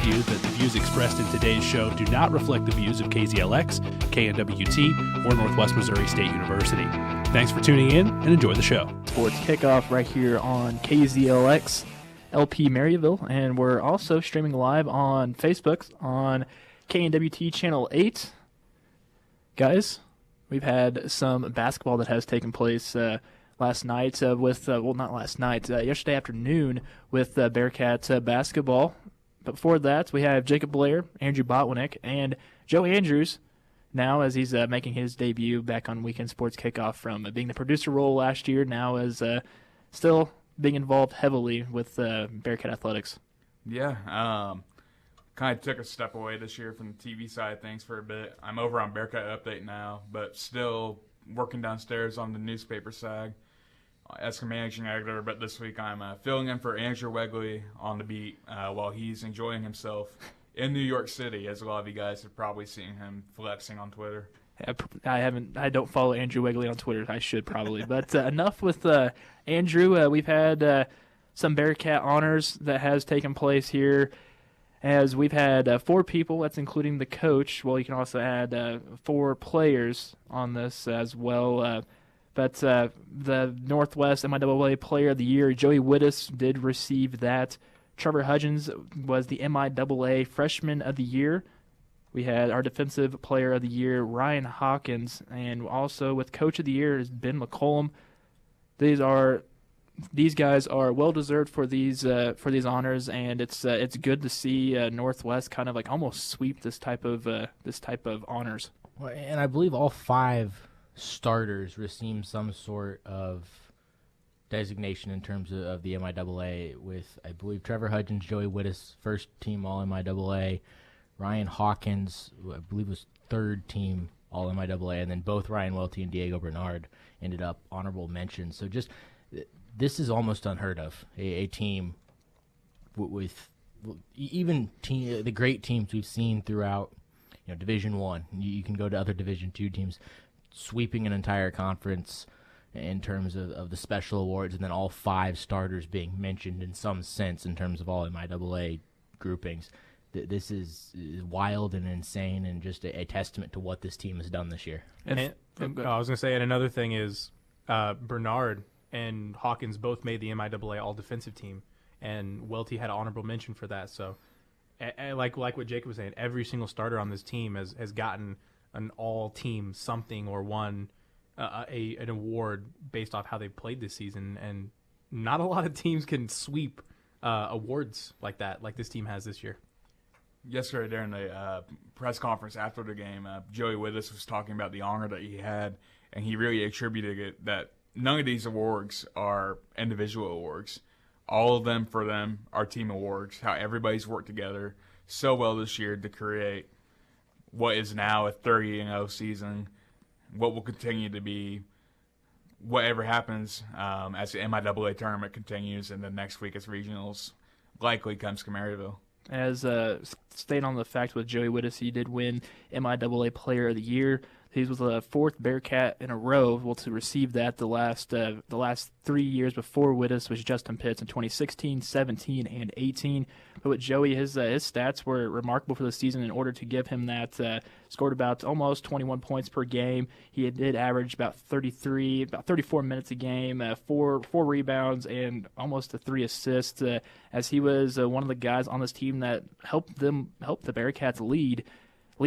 you that the views expressed in today's show do not reflect the views of KZLX, KNWT, or Northwest Missouri State University. Thanks for tuning in and enjoy the show. Sports Kickoff right here on KZLX, LP Maryville, and we're also streaming live on Facebook on KNWT Channel 8. Guys, we've had some basketball that has taken place last night yesterday afternoon with Bearcats basketball. But before that, we have Jacob Blair, Andrew Botwinick, and Joe Andrews now as he's making his debut back on Weekend Sports Kickoff from being the producer role last year, now as still being involved heavily with Bearcat Athletics. Yeah, kind of took a step away this year from the TV side of things for a bit. I'm over on Bearcat Update now, but still working downstairs on the newspaper side as managing editor. But this week I'm filling in for Andrew Wegley on the beat while he's enjoying himself in New York City, as a lot of you guys have probably seen him flexing on Twitter. I don't follow Andrew Wegley on Twitter. I should probably. But enough with Andrew. We've had some Bearcat honors that has taken place here, as we've had 4 people, that's including the coach. Well, you can also add 4 players on this as well. But the Northwest MIAA Player of the Year, Joey Wittes, did receive that. Trevor Hudgens was the MIAA Freshman of the Year. We had our Defensive Player of the Year, Ryan Hawkins, and also with Coach of the Year is Ben McCollum. These guys are well deserved for these honors, and it's good to see Northwest kind of like almost sweep this type of honors. Well, and I believe all 5 starters received some sort of designation in terms of the MIAA, with, I believe, Trevor Hudgens, Joey Wittes, first team All MIAA, Ryan Hawkins, who I believe was third team All MIAA, and then both Ryan Welty and Diego Bernard ended up honorable mentions. So just this is almost unheard of. A team with even the great teams we've seen throughout, Division I. You can go to other Division II teams sweeping an entire conference in terms of the special awards, and then all 5 starters being mentioned in some sense in terms of all MIAA groupings. This is wild and insane, and just a testament to what this team has done this year. I was going to say, and another thing is Bernard and Hawkins both made the MIAA all-defensive team, and Welty had an honorable mention for that. So, like what Jacob was saying, every single starter on this team has gotten an all-team something or won an award based off how they played this season, and not a lot of teams can sweep awards like that, like this team has this year. Yesterday during the press conference after the game, Joey Wittes was talking about the honor that he had, and he really attributed it that none of these awards are individual awards. All of them, for them, are team awards, how everybody's worked together so well this year to create what is now a 30-0 season, what will continue to be whatever happens as the MIAA tournament continues, and then next week as regionals likely comes to Maryville. As staying on the fact with Joey Wittes, he did win MIAA Player of the Year. He was the 4th Bearcat in a row to receive that. The last 3 years before Wittes was Justin Pitts in 2016, 17, and 18. But with Joey, his stats were remarkable for the season. In order to give him that, scored about almost 21 points per game. He did average about 34 minutes a game, 4 rebounds, and almost 3 assists. As he was one of the guys on this team that helped the Bearcats lead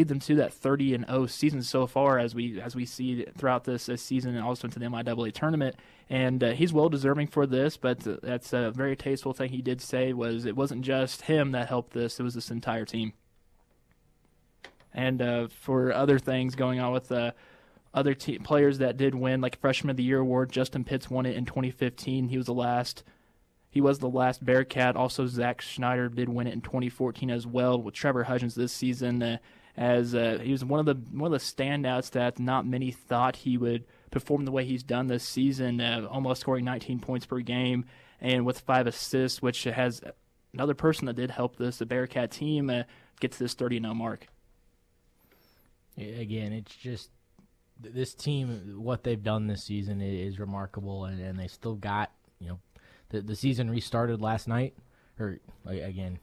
them to that 30-0 season so far, as we see throughout this season, and also into the MIAA tournament. And he's well deserving for this, but that's a very tasteful thing he did say was it wasn't just him that helped this; it was this entire team. And for other things going on with other players that did win, like Freshman of the Year award, Justin Pitts won it in 2015. He was the last Bearcat. Also, Zach Schneider did win it in 2014 as well, with Trevor Hudgens this season. As he was one of the standouts that not many thought he would perform the way he's done this season, almost scoring 19 points per game and with 5 assists, which has another person that did help the Bearcat team get to this 30-0 mark. Again, it's just this team, what they've done this season is remarkable, and they still got, the season restarted last night, or again,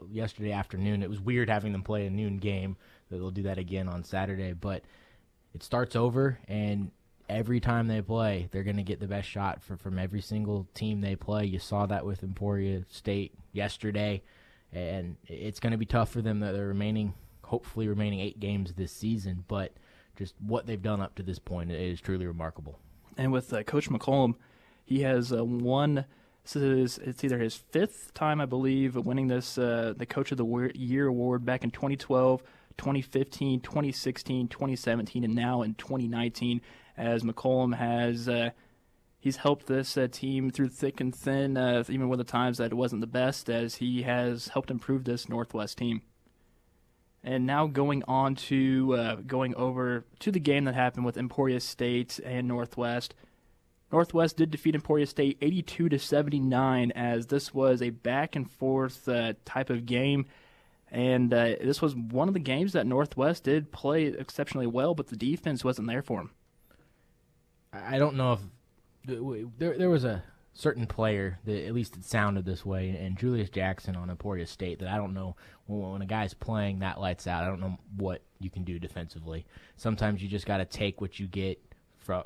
yesterday afternoon. It was weird having them play a noon game. They'll do that again on Saturday, but it starts over, and every time they play, they're going to get the best shot from every single team they play. You saw that with Emporia State yesterday, and it's going to be tough for them that they're hopefully remaining 8 games this season, but just what they've done up to this point is truly remarkable. And with Coach McCollum, he has won. It's either his 5th time, I believe, winning this the Coach of the Year award back in 2012, 2015, 2016, 2017, and now in 2019. As McCollum has he's helped this team through thick and thin, even with the times that it wasn't the best, as he has helped improve this Northwest team. And now going over to the game that happened with Emporia State and Northwest. Northwest did defeat Emporia State 82-79, as this was a back and forth type of game, and this was one of the games that Northwest did play exceptionally well, but the defense wasn't there for them. I don't know if there was a certain player that at least it sounded this way, and Julius Jackson on Emporia State, that I don't know when a guy's playing that lights out, I don't know what you can do defensively. Sometimes you just got to take what you get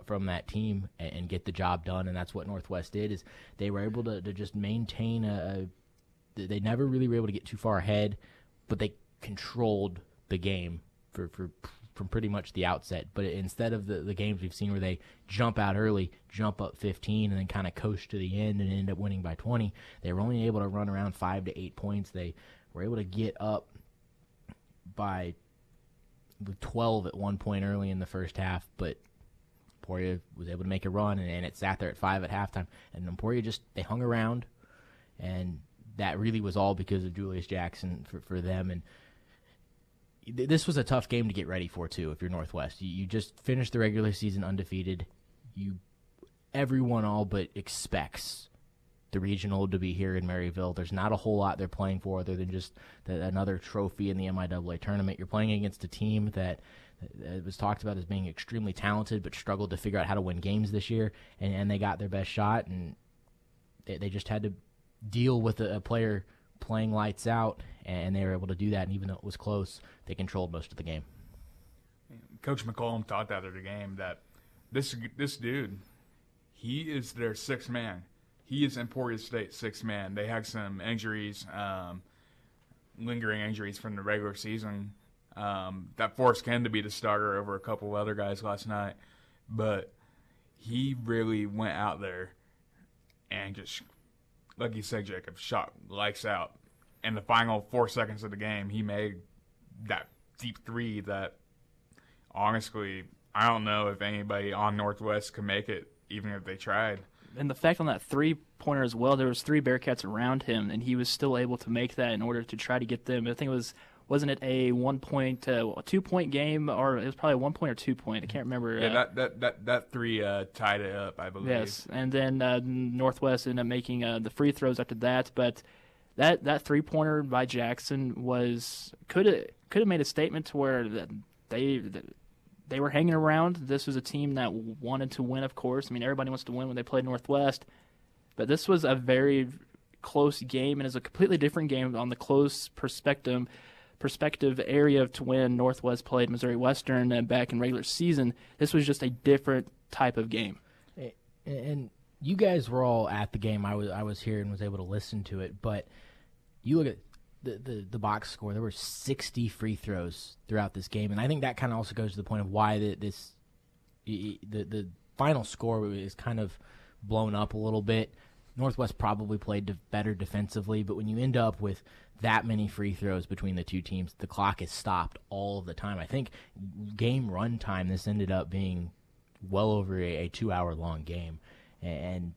from that team and get the job done, and that's what Northwest did. Is they were able to just maintain they never really were able to get too far ahead, but they controlled the game from pretty much the outset. But instead of the games we've seen where they jump out early, jump up 15, and then kind of coast to the end and end up winning by 20, they were only able to run around 5 to 8 points. They were able to get up by 12 at one point early in the first half, but Emporia was able to make a run, and it sat there at 5 at halftime. And Emporia they hung around, and that really was all because of Julius Jackson for them. And this was a tough game to get ready for, too, if you're Northwest. You just finished the regular season undefeated. Everyone all but expects the regional to be here in Maryville. There's not a whole lot they're playing for other than just another trophy in the MIAA tournament. You're playing against a team that was talked about as being extremely talented but struggled to figure out how to win games this year, and they got their best shot, and they just had to deal with a player playing lights out, and they were able to do that, and even though it was close, they controlled most of the game. Coach McCollum thought after the game that this dude, he is their 6th man. He is Emporia State's 6th man. They had some injuries, lingering injuries from the regular season, that forced Ken to be the starter over a couple of other guys last night. But he really went out there and just, like you said, Jacob, shot lights out. In the final 4 seconds of the game, he made that deep 3 that, honestly, I don't know if anybody on Northwest could make it, even if they tried. And the fact on that 3-pointer as well, there was 3 Bearcats around him, and he was still able to make that in order to try to get them. I think it wasn't it a 1-point, a 2-point game, or it was probably a 1-point or 2-point. I can't remember. Yeah, that 3 tied it up, I believe. Yes, and then Northwest ended up making the free throws after that. But that 3-pointer by Jackson could have made a statement to where they were hanging around. This was a team that wanted to win, of course. I mean, everybody wants to win when they play Northwest. But this was a very close game, and it's a completely different game on the close perspective area to when Northwest played Missouri Western back in regular season. This was just a different type of game. And you guys were all at the game. I was here and was able to listen to it. But you look at the box score. There were 60 free throws throughout this game, and I think that kind of also goes to the point of why the final score is kind of blown up a little bit. Northwest probably played better defensively, but when you end up with that many free throws between the two teams, the clock is stopped all of the time. I think game run time, this ended up being well over a 2-hour-long game, and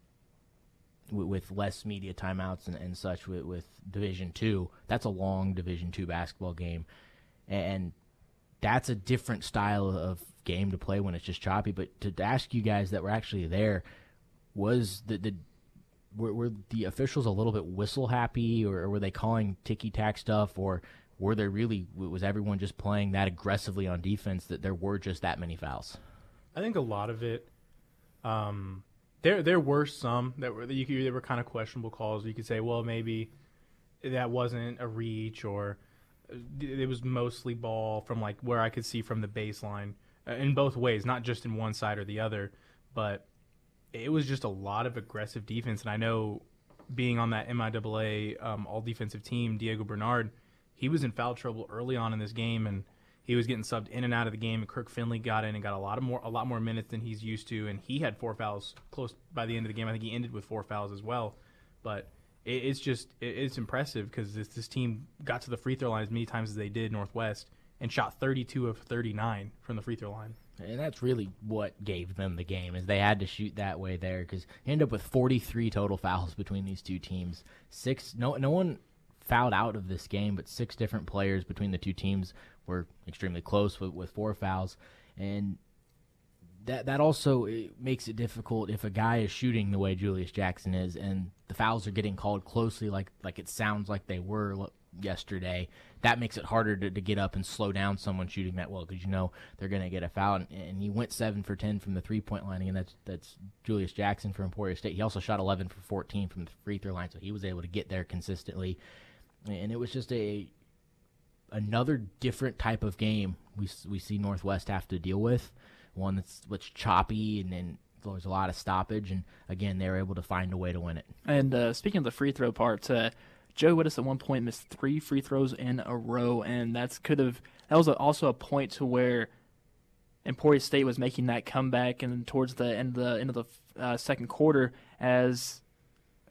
with less media timeouts and such with Division II, that's a long Division II basketball game, and that's a different style of game to play when it's just choppy. But to ask you guys that were actually there, was were the officials a little bit whistle happy, or were they calling ticky-tack stuff, or was everyone just playing that aggressively on defense that there were just that many fouls? I think a lot of it, there were some that were kind of questionable calls. You could say, well, maybe that wasn't a reach, or it was mostly ball from like where I could see from the baseline in both ways, not just in one side or the other, but it was just a lot of aggressive defense. And I know being on that MIAA all defensive team, Diego Bernard, he was in foul trouble early on in this game, and he was getting subbed in and out of the game. And Kirk Finley got in and got a lot more minutes than he's used to, and he had 4 fouls close by the end of the game. I think he ended with 4 fouls as well. But it's impressive because this team got to the free throw line as many times as they did, Northwest, and shot 32 of 39 from the free throw line. And that's really what gave them the game, is they had to shoot that way there, because you end up with 43 total fouls between these two teams. No one fouled out of this game, but 6 different players between the two teams were extremely close with 4 fouls. And that also makes it difficult if a guy is shooting the way Julius Jackson is, and the fouls are getting called closely like it sounds like they were yesterday. That makes it harder to get up and slow down someone shooting that well, because you know they're going to get a foul. And he went 7 for 10 from the three-point line, and that's Julius Jackson for Emporia State. He also shot 11 for 14 from the free throw line, so he was able to get there consistently. And it was just another different type of game we see Northwest have to deal with, one that's choppy, and then there's a lot of stoppage, and again they were able to find a way to win it. And speaking of the free throw part, Joe Wittes at one point missed 3 free throws in a row, and that was also a point to where Emporia State was making that comeback, and towards the end of the second quarter, as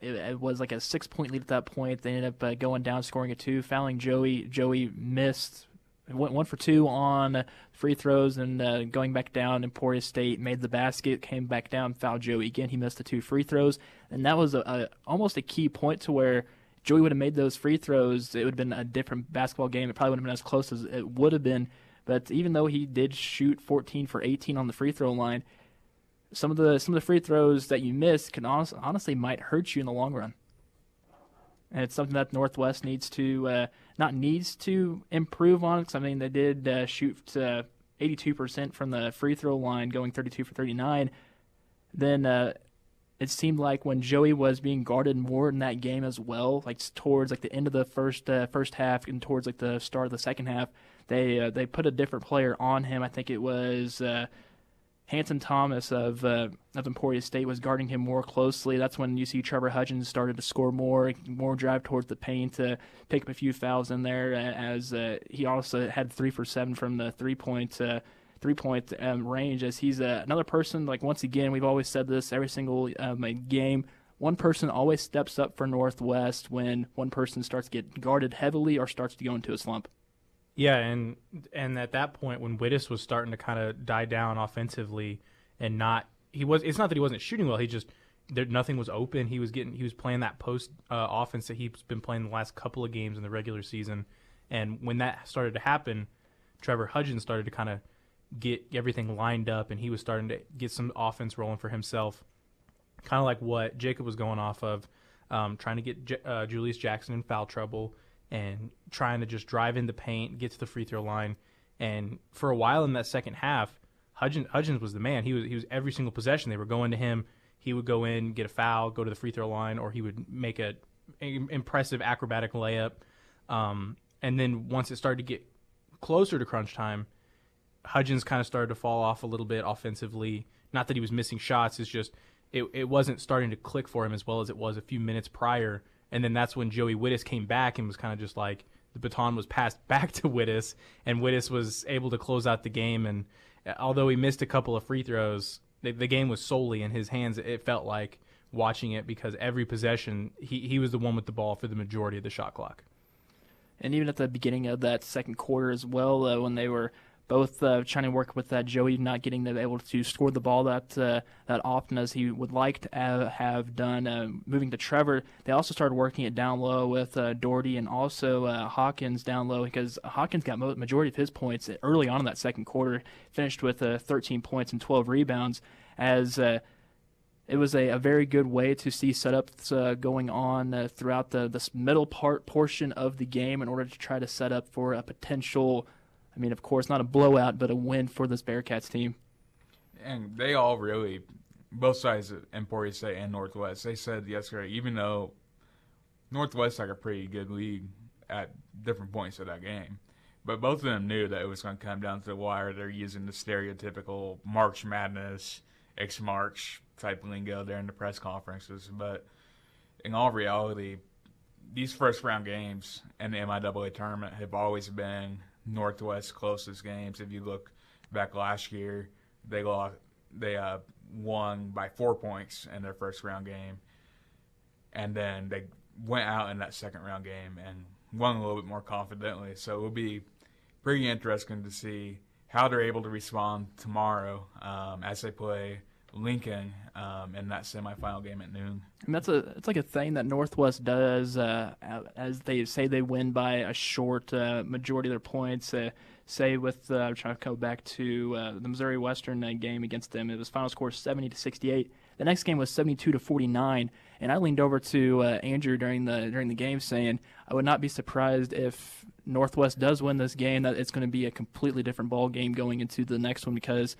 it was like a 6-point lead at that point. They ended up going down, scoring a 2, fouling Joey. Joey missed, went 1 for 2 on free throws, and going back down, Emporia State made the basket, came back down, fouled Joey again. He missed the 2 free throws, and that was almost a key point to where Joey would have made those free throws. It would have been a different basketball game. It probably would have been as close as it would have been. But even though he did shoot 14 for 18 on the free throw line, some of the free throws that you miss can honestly might hurt you in the long run. And it's something that Northwest needs to improve on. Because I mean, they did shoot 82% from the free throw line, going 32 for 39. Then it seemed like when Joey was being guarded more in that game as well, like towards like the end of the first half and towards like the start of the second half, they put a different player on him. I think it was Hanson Thomas of Emporia State was guarding him more closely. That's when you see Trevor Hudgens started to score more drive towards the paint to pick up a few fouls in there, as he also had 3 for 7 from the three-point range, as he's another person, like once again, we've always said this every single game, one person always steps up for Northwest when one person starts to get guarded heavily or starts to go into a slump. Yeah, and at that point when Wittes was starting to kind of die down offensively, and it's not that he wasn't shooting well, nothing was open. He was playing that post offense that he's been playing the last couple of games in the regular season, and when that started to happen, Trevor Hudgens started to kind of get everything lined up, and he was starting to get some offense rolling for himself, kind of like what Jacob was going off of, trying to get Julius Jackson in foul trouble and trying to just drive in the paint, get to the free throw line. And for a while in that second half, Hudgens was the man. He was every single possession. They were going to him. He would go in, get a foul, go to the free throw line, or he would make an impressive acrobatic layup. And then once it started to get closer to crunch time, Hudgens kind of started to fall off a little bit offensively. Not that he was missing shots. It's just it wasn't starting to click for him as well as it was a few minutes prior. And then that's when Joey Wittes came back and was kind of just like the baton was passed back to Wittes, and Wittes was able to close out the game. And although he missed a couple of free throws, the game was solely in his hands, it felt like, watching it, because every possession he was the one with the ball for the majority of the shot clock. And even at the beginning of that second quarter as well, when they were both trying to work with that Joey not getting able to score the ball that often as he would like to have done, moving to Trevor, they also started working it down low with Doherty and also Hawkins down low, because Hawkins got majority of his points early on in that second quarter, finished with 13 points and 12 rebounds, as it was a very good way to see setups going on throughout the middle portion of the game in order to try to set up for a potential, I mean, of course, not a blowout, but a win for this Bearcats team. And they all really, both sides, Emporia State and Northwest, they said yesterday, even though Northwest like a pretty good lead at different points of that game. But both of them knew that it was going to come down to the wire. They're using the stereotypical March Madness, X-March type lingo there in the press conferences. But in all reality, these first-round games in the MIAA tournament have always been Northwest's closest games. If you look back last year, they won by 4 points in their first-round game. And then they went out in that second-round game and won a little bit more confidently. So it will be pretty interesting to see how they're able to respond tomorrow as they play Lincoln in that semifinal game at noon. And it's like a thing that Northwest does, as they say they win by a short majority of their points. Say with I'm trying to go back to the Missouri Western game against them, it was final score 70-68. The next game was 72-49, and I leaned over to Andrew during the game saying I would not be surprised if Northwest does win this game, that it's going to be a completely different ball game going into the next one, because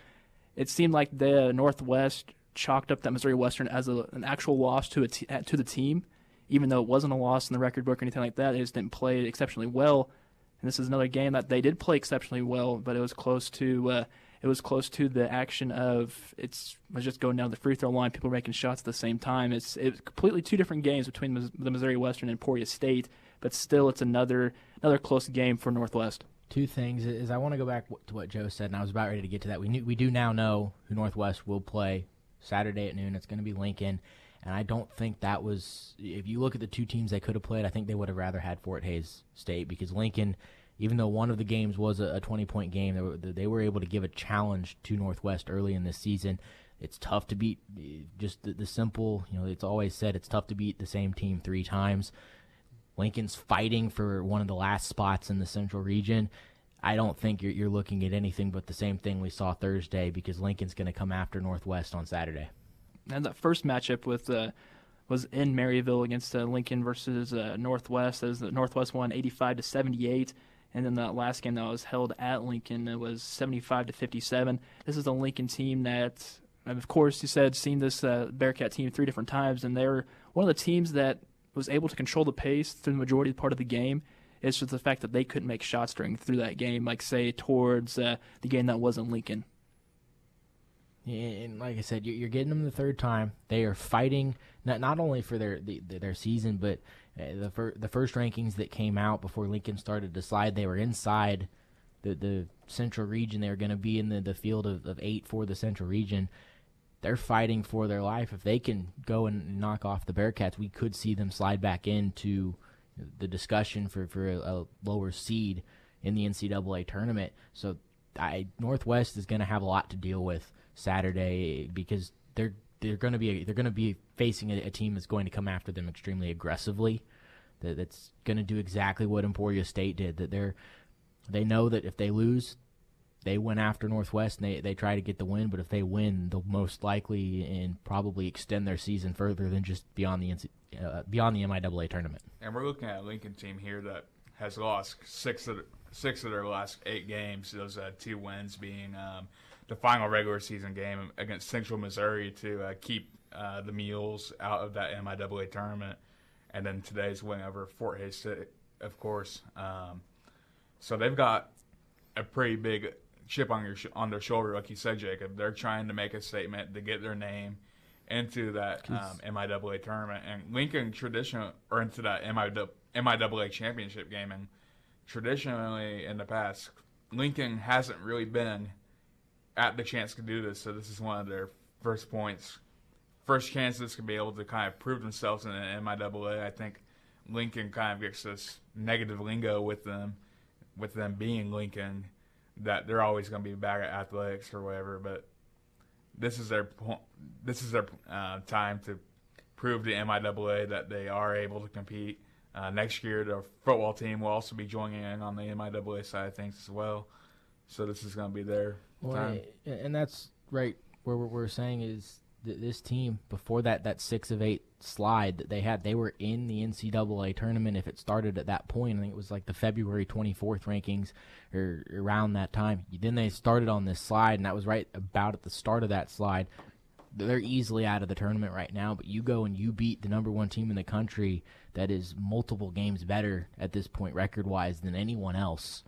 it seemed like the Northwest chalked up that Missouri Western as an actual loss to the team, even though it wasn't a loss in the record book or anything like that. They just didn't play exceptionally well. And this is another game that they did play exceptionally well, but it was close to the action of was just going down the free throw line. People were making shots at the same time. It's completely two different games between the Missouri Western and Emporia State, but still it's another close game for Northwest. Two things is I want to go back to what Joe said, and I was about ready to get to that. We do now know who Northwest will play Saturday at noon. It's going to be Lincoln, and I don't think that was – if you look at the two teams they could have played, I think they would have rather had Fort Hays State, because Lincoln, even though one of the games was a 20-point game, they were able to give a challenge to Northwest early in this season. It's tough to beat just the simple – it's always said it's tough to beat the same team 3 times. Lincoln's fighting for one of the last spots in the Central Region. I don't think you're looking at anything but the same thing we saw Thursday, because Lincoln's going to come after Northwest on Saturday. And that first matchup was in Maryville against Lincoln versus Northwest, as the Northwest won 85-78. And then that last game that was held at Lincoln, it was 75-57. This is a Lincoln team that, of course, you said, seen this Bearcat team 3 different times, and they're one of the teams that was able to control the pace through the majority part of the game. It's just the fact that they couldn't make shots through that game, like, say, towards the game that wasn't Lincoln. And like I said, you're getting them the third time. They are fighting not only for their season, but the first rankings that came out before Lincoln started to slide, they were inside the Central Region. They were going to be in the field of 8 for the Central Region. They're fighting for their life. If they can go and knock off the Bearcats, we could see them slide back into the discussion for a lower seed in the NCAA tournament. So Northwest is going to have a lot to deal with Saturday, because they're going to be facing a team that's going to come after them extremely aggressively. That's going to do exactly what Emporia State did. That they know that if they lose, they went after Northwest and they try to get the win. But if they win, they'll most likely and probably extend their season further than just beyond the MIAA tournament. And we're looking at a Lincoln team here that has lost six of their last 8 games. Those 2 wins being the final regular season game against Central Missouri to keep the Mules out of that MIAA tournament, and then today's win over Fort Hays State, of course. So they've got a pretty big chip on their shoulder, like you said, Jacob. They're trying to make a statement to get their name into that MIAA tournament, and Lincoln into that MIAA Championship game. And traditionally in the past, Lincoln hasn't really been at the chance to do this, so this is one of their first chances to be able to kind of prove themselves in the MIAA. I think Lincoln kind of gets this negative lingo with them being Lincoln, that they're always going to be bad at athletics or whatever, but this is their time to prove to MIAA that they are able to compete. Next year, the football team will also be joining in on the MIAA side of things as well. So this is going to be their time. And that's right where we're saying is this team, before that 6 of 8 slide that they had, they were in the NCAA tournament if it started at that point. I think it was like the February 24th rankings or around that time. Then they started on this slide, and that was right about at the start of that slide. they're easily out of the tournament right now, but you go and you beat the number one team in the country that is multiple games better at this point record-wise than anyone else,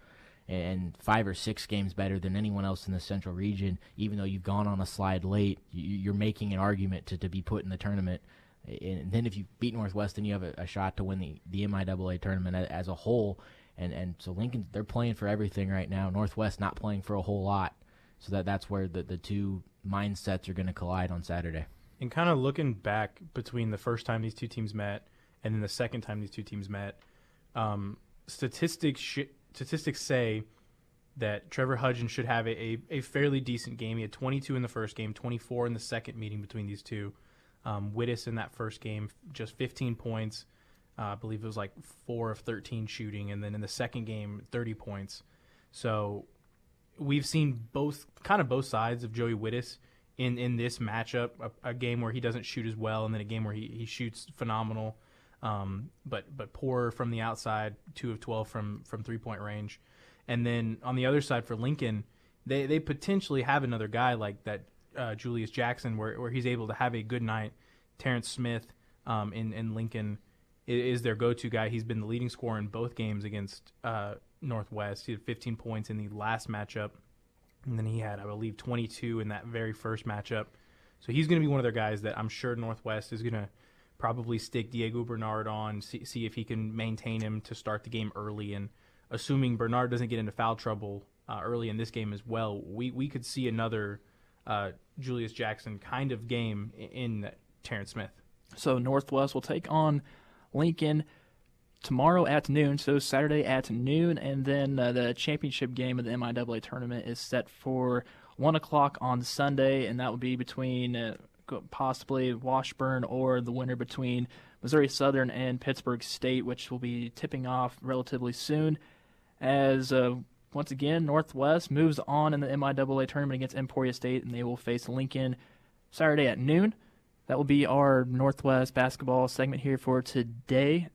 and 5 or 6 games better than anyone else in the Central region. Even though you've gone on a slide late, you're making an argument to be put in the tournament. And then if you beat Northwest, then you have a shot to win the MIAA tournament as a whole. And so Lincoln, they're playing for everything right now. Northwest not playing for a whole lot. So that's where the two mindsets are going to collide on Saturday. And kind of looking back between the first time these two teams met and then the second time these two teams met, statistics say that Trevor Hudgens should have a fairly decent game. He had 22 in the first game, 24 in the second meeting between these two. Wittes in that first game, just 15 points. I believe it was like 4 of 13 shooting. And then in the second game, 30 points. So we've seen both sides of Joey Wittes in this matchup, a game where he doesn't shoot as well, and then a game where he shoots phenomenal, but poor from the outside, 2 of 12 from three-point range. And then on the other side for Lincoln, they potentially have another guy like that, Julius Jackson, where he's able to have a good night. Terrence Smith in Lincoln is their go-to guy. He's been the leading scorer in both games against Northwest. He had 15 points in the last matchup, and then he had, I believe, 22 in that very first matchup. So he's going to be one of their guys that I'm sure Northwest is going to probably stick Diego Bernard on, see if he can maintain him to start the game early. And assuming Bernard doesn't get into foul trouble early in this game as well, we could see another Julius Jackson kind of game in Terrence Smith. So Northwest will take on Lincoln tomorrow at noon, so Saturday at noon, and then the championship game of the MIAA tournament is set for 1 o'clock on Sunday, and that will be between possibly Washburn or the winner between Missouri Southern and Pittsburgh State, which will be tipping off relatively soon as once again Northwest moves on in the MIAA tournament against Emporia State, and they will face Lincoln Saturday at noon. That will be our Northwest basketball segment here for today.